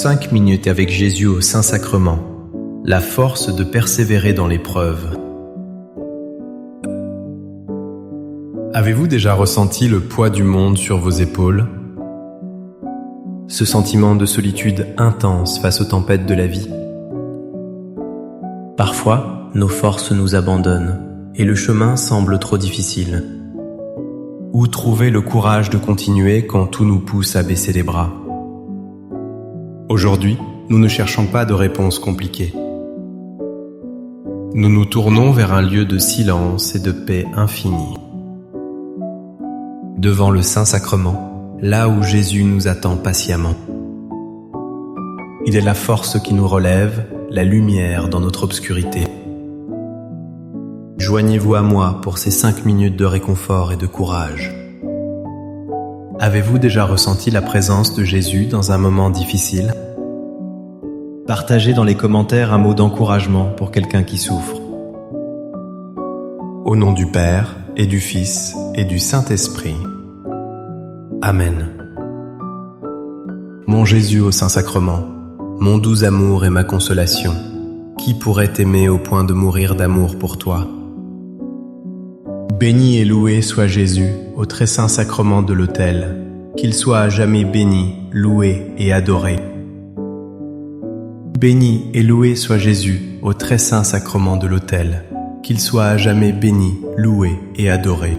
5 minutes avec Jésus au Saint-Sacrement, la force de persévérer dans l'épreuve. Avez-vous déjà ressenti le poids du monde sur vos épaules? Ce sentiment de solitude intense face aux tempêtes de la vie? Parfois, nos forces nous abandonnent et le chemin semble trop difficile. Où trouver le courage de continuer quand tout nous pousse à baisser les bras? Aujourd'hui, nous ne cherchons pas de réponses compliquées. Nous nous tournons vers un lieu de silence et de paix infinie. Devant le Saint-Sacrement, là où Jésus nous attend patiemment. Il est la force qui nous relève, la lumière dans notre obscurité. Joignez-vous à moi pour ces 5 minutes de réconfort et de courage. Avez-vous déjà ressenti la présence de Jésus dans un moment difficile? Partagez dans les commentaires un mot d'encouragement pour quelqu'un qui souffre. Au nom du Père, et du Fils, et du Saint-Esprit. Amen. Mon Jésus au Saint-Sacrement, mon doux amour et ma consolation, qui pourrait t'aimer au point de mourir d'amour pour toi? Béni et loué soit Jésus au très saint sacrement de l'autel, qu'il soit à jamais béni, loué et adoré. Béni et loué soit Jésus au très saint sacrement de l'autel, qu'il soit à jamais béni, loué et adoré.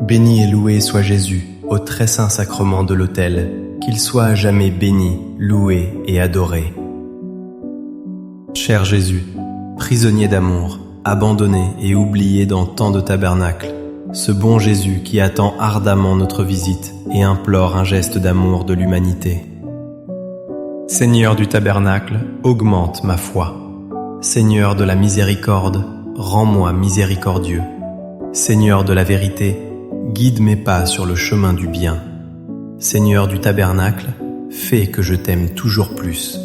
Béni et loué soit Jésus au très saint sacrement de l'autel, qu'il soit à jamais béni, loué et adoré. Cher Jésus, prisonnier d'amour, abandonné et oublié dans tant de tabernacles, ce bon Jésus qui attend ardemment notre visite et implore un geste d'amour de l'humanité. Seigneur du tabernacle, augmente ma foi. Seigneur de la miséricorde, rends-moi miséricordieux. Seigneur de la vérité, guide mes pas sur le chemin du bien. Seigneur du tabernacle, fais que je t'aime toujours plus.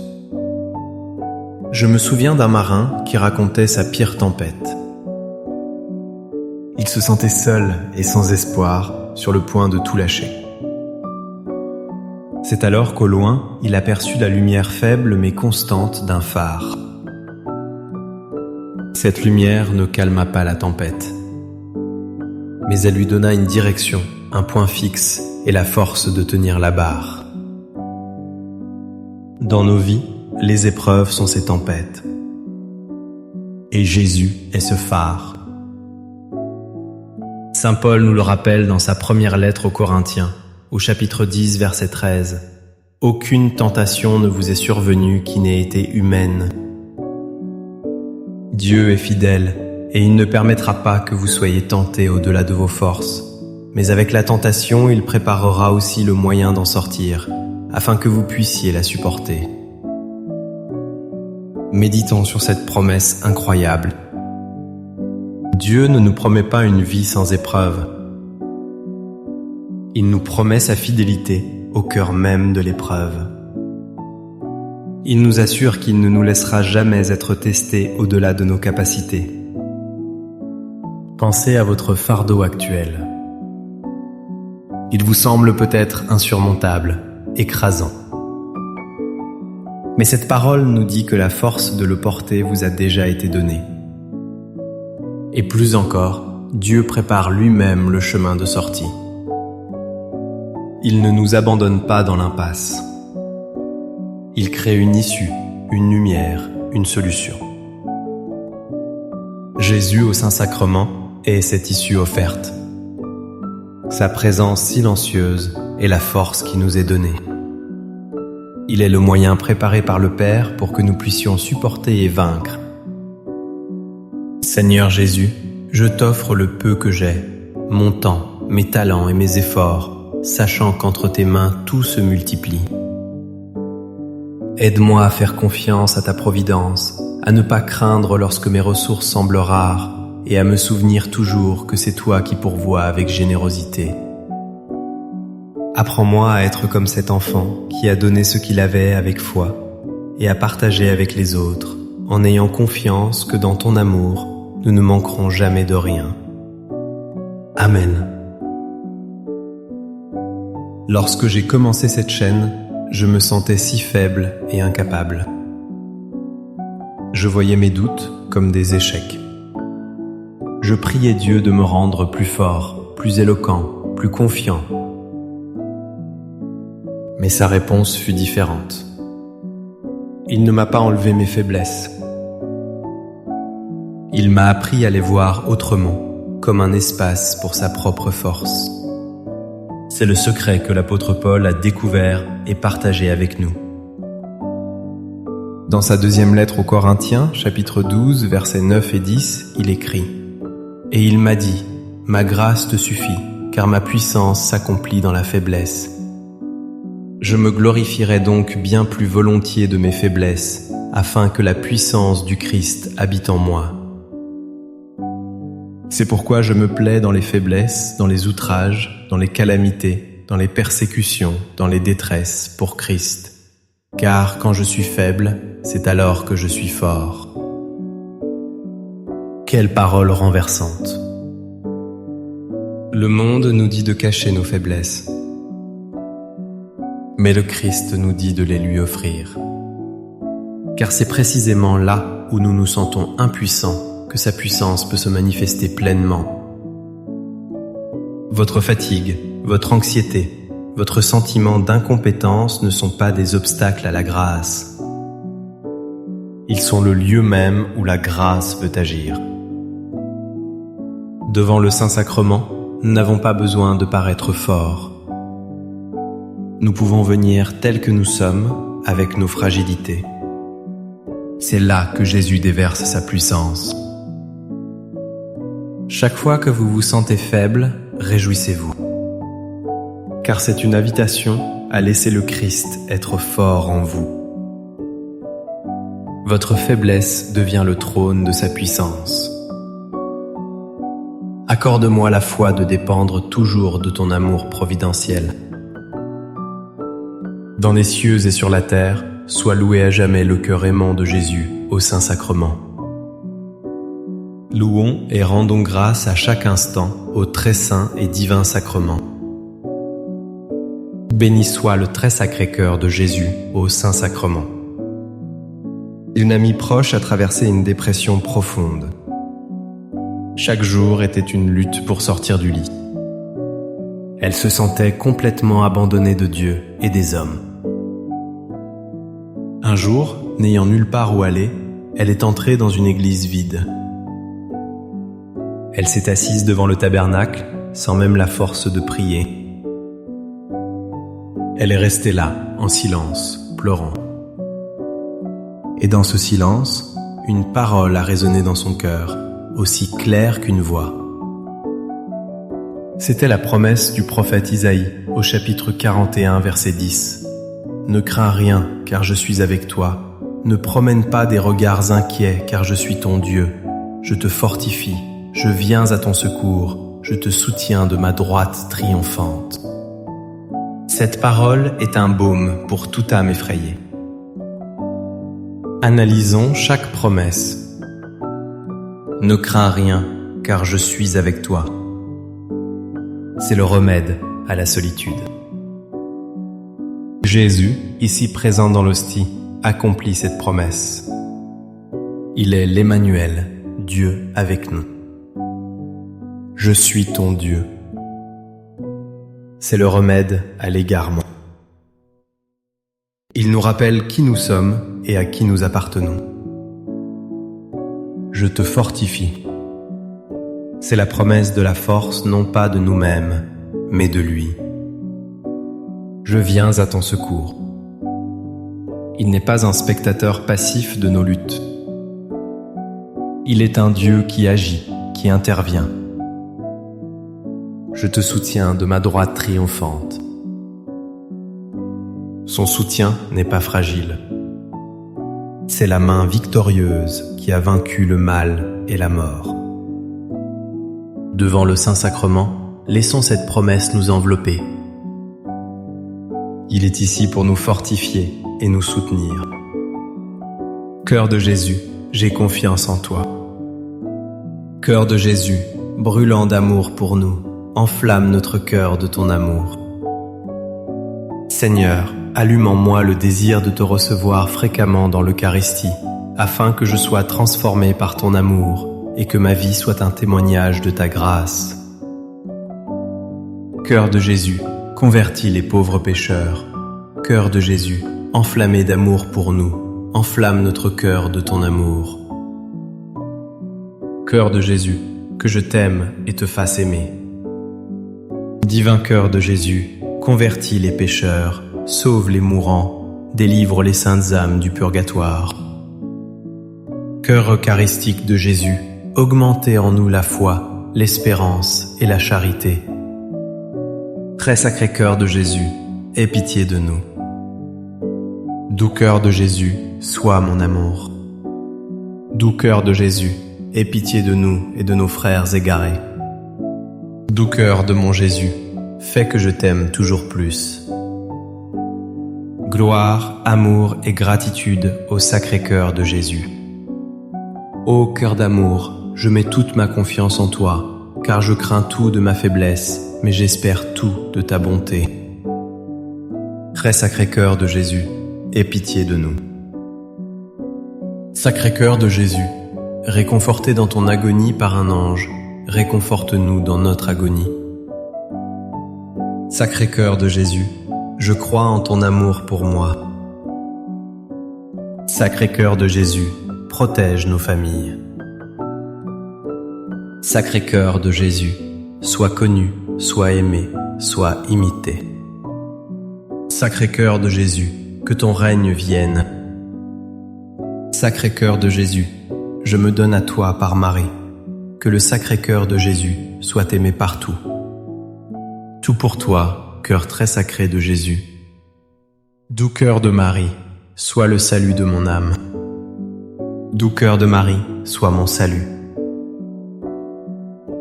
Je me souviens d'un marin qui racontait sa pire tempête. Il se sentait seul et sans espoir, sur le point de tout lâcher. C'est alors qu'au loin, il aperçut la lumière faible mais constante d'un phare. Cette lumière ne calma pas la tempête, mais elle lui donna une direction, un point fixe et la force de tenir la barre. Dans nos vies, les épreuves sont ces tempêtes. Et Jésus est ce phare. Saint Paul nous le rappelle dans sa première lettre aux Corinthiens, au chapitre 10, verset 13. « Aucune tentation ne vous est survenue qui n'ait été humaine. » Dieu est fidèle et il ne permettra pas que vous soyez tentés au-delà de vos forces. Mais avec la tentation, il préparera aussi le moyen d'en sortir, afin que vous puissiez la supporter. Méditons sur cette promesse incroyable. Dieu ne nous promet pas une vie sans épreuve. Il nous promet sa fidélité au cœur même de l'épreuve. Il nous assure qu'il ne nous laissera jamais être testés au-delà de nos capacités. Pensez à votre fardeau actuel. Il vous semble peut-être insurmontable, écrasant. Mais cette parole nous dit que la force de le porter vous a déjà été donnée. Et plus encore, Dieu prépare lui-même le chemin de sortie. Il ne nous abandonne pas dans l'impasse. Il crée une issue, une lumière, une solution. Jésus au Saint-Sacrement est cette issue offerte. Sa présence silencieuse est la force qui nous est donnée. Il est le moyen préparé par le Père pour que nous puissions supporter et vaincre. Seigneur Jésus, je t'offre le peu que j'ai, mon temps, mes talents et mes efforts, sachant qu'entre tes mains tout se multiplie. Aide-moi à faire confiance à ta providence, à ne pas craindre lorsque mes ressources semblent rares et à me souvenir toujours que c'est toi qui pourvois avec générosité. Apprends-moi à être comme cet enfant qui a donné ce qu'il avait avec foi et à partager avec les autres, en ayant confiance que dans ton amour, nous ne manquerons jamais de rien. Amen. Lorsque j'ai commencé cette chaîne, je me sentais si faible et incapable. Je voyais mes doutes comme des échecs. Je priais Dieu de me rendre plus fort, plus éloquent, plus confiant. Mais sa réponse fut différente. Il ne m'a pas enlevé mes faiblesses. Il m'a appris à les voir autrement, comme un espace pour sa propre force. C'est le secret que l'apôtre Paul a découvert et partagé avec nous. Dans sa deuxième lettre aux Corinthiens, chapitre 12, versets 9 et 10, il écrit « Et il m'a dit, ma grâce te suffit, car ma puissance s'accomplit dans la faiblesse. Je me glorifierai donc bien plus volontiers de mes faiblesses, afin que la puissance du Christ habite en moi. C'est pourquoi je me plais dans les faiblesses, dans les outrages, dans les calamités, dans les persécutions, dans les détresses, pour Christ. Car quand je suis faible, c'est alors que je suis fort. » Quelle parole renversante! Le monde nous dit de cacher nos faiblesses, mais le Christ nous dit de les lui offrir. Car c'est précisément là où nous nous sentons impuissants que sa puissance peut se manifester pleinement. Votre fatigue, votre anxiété, votre sentiment d'incompétence ne sont pas des obstacles à la grâce. Ils sont le lieu même où la grâce veut agir. Devant le Saint-Sacrement, nous n'avons pas besoin de paraître forts. Nous pouvons venir tels que nous sommes, avec nos fragilités. C'est là que Jésus déverse sa puissance. Chaque fois que vous vous sentez faible, réjouissez-vous. Car c'est une invitation à laisser le Christ être fort en vous. Votre faiblesse devient le trône de sa puissance. Accorde-moi la foi de dépendre toujours de ton amour providentiel. Dans les cieux et sur la terre, soit loué à jamais le cœur aimant de Jésus au Saint-Sacrement. Louons et rendons grâce à chaque instant au très saint et divin sacrement. Béni soit le très sacré cœur de Jésus au Saint-Sacrement. Une amie proche a traversé une dépression profonde. Chaque jour était une lutte pour sortir du lit. Elle se sentait complètement abandonnée de Dieu et des hommes. Un jour, n'ayant nulle part où aller, elle est entrée dans une église vide. Elle s'est assise devant le tabernacle, sans même la force de prier. Elle est restée là, en silence, pleurant. Et dans ce silence, une parole a résonné dans son cœur, aussi claire qu'une voix. C'était la promesse du prophète Isaïe, au chapitre 41, verset 10. « Ne crains rien, car je suis avec toi. Ne promène pas des regards inquiets, car je suis ton Dieu. Je te fortifie, je viens à ton secours, je te soutiens de ma droite triomphante. » Cette parole est un baume pour toute âme effrayée. Analysons chaque promesse. Ne crains rien, car je suis avec toi. C'est le remède à la solitude. Jésus, ici présent dans l'hostie, accomplit cette promesse. Il est l'Emmanuel, Dieu avec nous. Je suis ton Dieu. C'est le remède à l'égarement. Il nous rappelle qui nous sommes et à qui nous appartenons. Je te fortifie. C'est la promesse de la force non pas de nous-mêmes, mais de lui. Je viens à ton secours. Il n'est pas un spectateur passif de nos luttes. Il est un Dieu qui agit, qui intervient. Je te soutiens de ma droite triomphante. Son soutien n'est pas fragile. C'est la main victorieuse qui a vaincu le mal et la mort. Devant le Saint-Sacrement, laissons cette promesse nous envelopper. Il est ici pour nous fortifier et nous soutenir. Cœur de Jésus, j'ai confiance en toi. Cœur de Jésus, brûlant d'amour pour nous, enflamme notre cœur de ton amour. Seigneur, allume en moi le désir de te recevoir fréquemment dans l'Eucharistie, afin que je sois transformé par ton amour et que ma vie soit un témoignage de ta grâce. Cœur de Jésus, convertis les pauvres pécheurs. Cœur de Jésus, enflammé d'amour pour nous, enflamme notre cœur de ton amour. Cœur de Jésus, que je t'aime et te fasse aimer. Divin cœur de Jésus, convertis les pécheurs, sauve les mourants, délivre les saintes âmes du purgatoire. Cœur eucharistique de Jésus, augmentez en nous la foi, l'espérance et la charité. Très sacré cœur de Jésus, aie pitié de nous. Doux cœur de Jésus, sois mon amour. Doux cœur de Jésus, aie pitié de nous et de nos frères égarés. Doux cœur de mon Jésus, fais que je t'aime toujours plus. Gloire, amour et gratitude au Sacré-Cœur de Jésus. Ô cœur d'amour, je mets toute ma confiance en toi, car je crains tout de ma faiblesse, mais j'espère tout de ta bonté. Très Sacré-Cœur de Jésus, aie pitié de nous. Sacré-Cœur de Jésus, réconforté dans ton agonie par un ange, réconforte-nous dans notre agonie. Sacré-Cœur de Jésus, je crois en ton amour pour moi. Sacré-Cœur de Jésus, protège nos familles. Sacré-Cœur de Jésus, sois connu, sois aimé, sois imité. Sacré-Cœur de Jésus, que ton règne vienne. Sacré-Cœur de Jésus, je me donne à toi par Marie. Que le Sacré-Cœur de Jésus soit aimé partout. Tout pour toi, cœur très sacré de Jésus. Doux cœur de Marie, sois le salut de mon âme. Doux cœur de Marie, sois mon salut.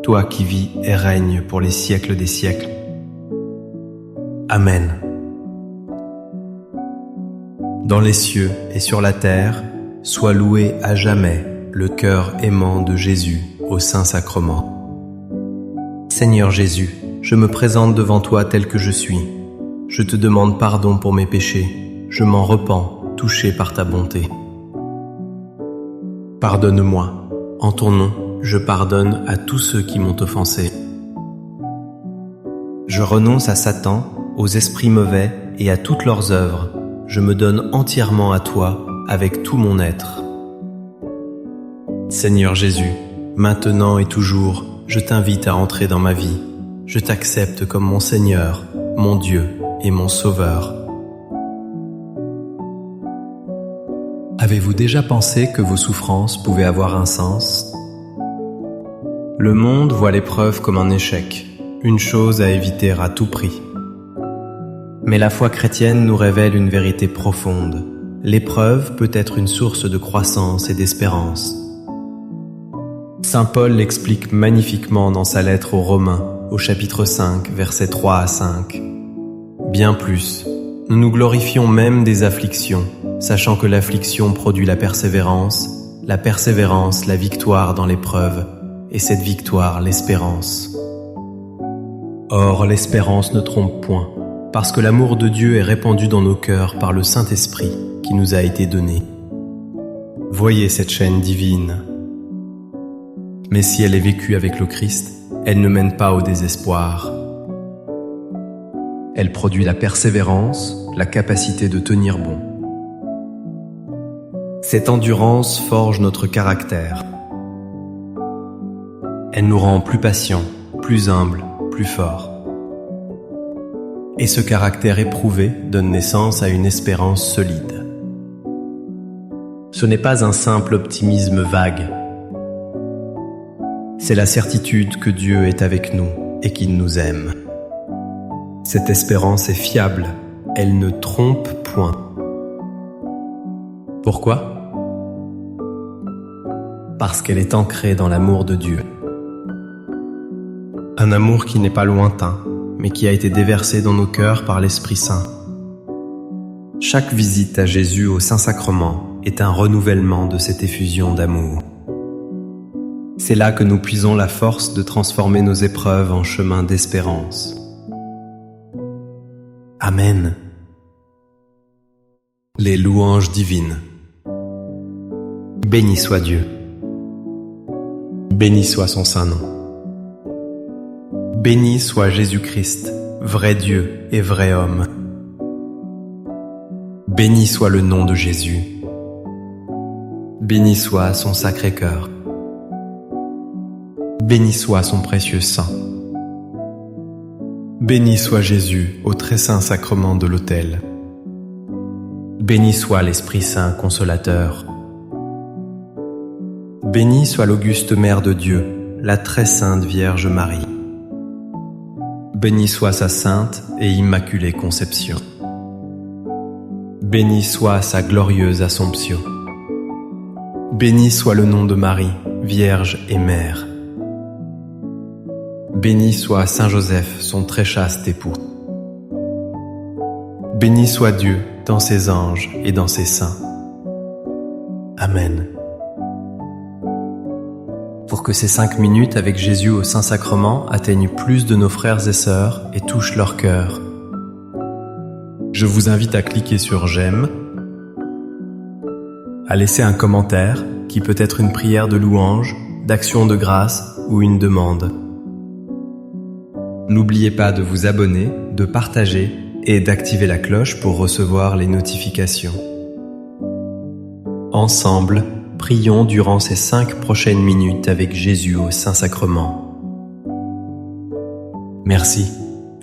Toi qui vis et règnes pour les siècles des siècles. Amen. Dans les cieux et sur la terre, sois loué à jamais le cœur aimant de Jésus au Saint-Sacrement. Seigneur Jésus, je me présente devant toi tel que je suis. Je te demande pardon pour mes péchés. Je m'en repens, touché par ta bonté. Pardonne-moi. En ton nom, je pardonne à tous ceux qui m'ont offensé. Je renonce à Satan, aux esprits mauvais et à toutes leurs œuvres. Je me donne entièrement à toi avec tout mon être. Seigneur Jésus, maintenant et toujours, je t'invite à entrer dans ma vie. Je t'accepte comme mon Seigneur, mon Dieu et mon Sauveur. Avez-vous déjà pensé que vos souffrances pouvaient avoir un sens ? Le monde voit l'épreuve comme un échec, une chose à éviter à tout prix. Mais la foi chrétienne nous révèle une vérité profonde. L'épreuve peut être une source de croissance et d'espérance. Saint Paul l'explique magnifiquement dans sa lettre aux Romains, au chapitre 5, versets 3 à 5. Bien plus, nous nous glorifions même des afflictions, sachant que l'affliction produit la persévérance la victoire dans l'épreuve, et cette victoire l'espérance. Or, l'espérance ne trompe point, parce que l'amour de Dieu est répandu dans nos cœurs par le Saint-Esprit qui nous a été donné. Voyez cette chaîne divine. Mais si elle est vécue avec le Christ, elle ne mène pas au désespoir. Elle produit la persévérance, la capacité de tenir bon. Cette endurance forge notre caractère. Elle nous rend plus patients, plus humbles, plus forts. Et ce caractère éprouvé donne naissance à une espérance solide. Ce n'est pas un simple optimisme vague. C'est la certitude que Dieu est avec nous et qu'il nous aime. Cette espérance est fiable, elle ne trompe point. Pourquoi ? Parce qu'elle est ancrée dans l'amour de Dieu. Un amour qui n'est pas lointain, mais qui a été déversé dans nos cœurs par l'Esprit Saint. Chaque visite à Jésus au Saint-Sacrement est un renouvellement de cette effusion d'amour. C'est là que nous puisons la force de transformer nos épreuves en chemin d'espérance. Amen. Les louanges divines. Béni soit Dieu. Béni soit son saint nom. Béni soit Jésus-Christ, vrai Dieu et vrai homme. Béni soit le nom de Jésus. Béni soit son sacré cœur. Béni soit son précieux sang. Béni soit Jésus au très saint sacrement de l'autel. Béni soit l'Esprit Saint consolateur. Béni soit l'auguste Mère de Dieu, la très sainte Vierge Marie. Béni soit sa sainte et immaculée conception. Béni soit sa glorieuse Assomption. Béni soit le nom de Marie, Vierge et Mère. Béni soit Saint Joseph, son très chaste époux. Béni soit Dieu dans ses anges et dans ses saints. Amen. Pour que ces 5 minutes avec Jésus au Saint-Sacrement atteignent plus de nos frères et sœurs et touchent leur cœur, je vous invite à cliquer sur j'aime, à laisser un commentaire qui peut être une prière de louange, d'action de grâce ou une demande. N'oubliez pas de vous abonner, de partager et d'activer la cloche pour recevoir les notifications. Ensemble, prions durant ces 5 prochaines minutes avec Jésus au Saint-Sacrement. Merci.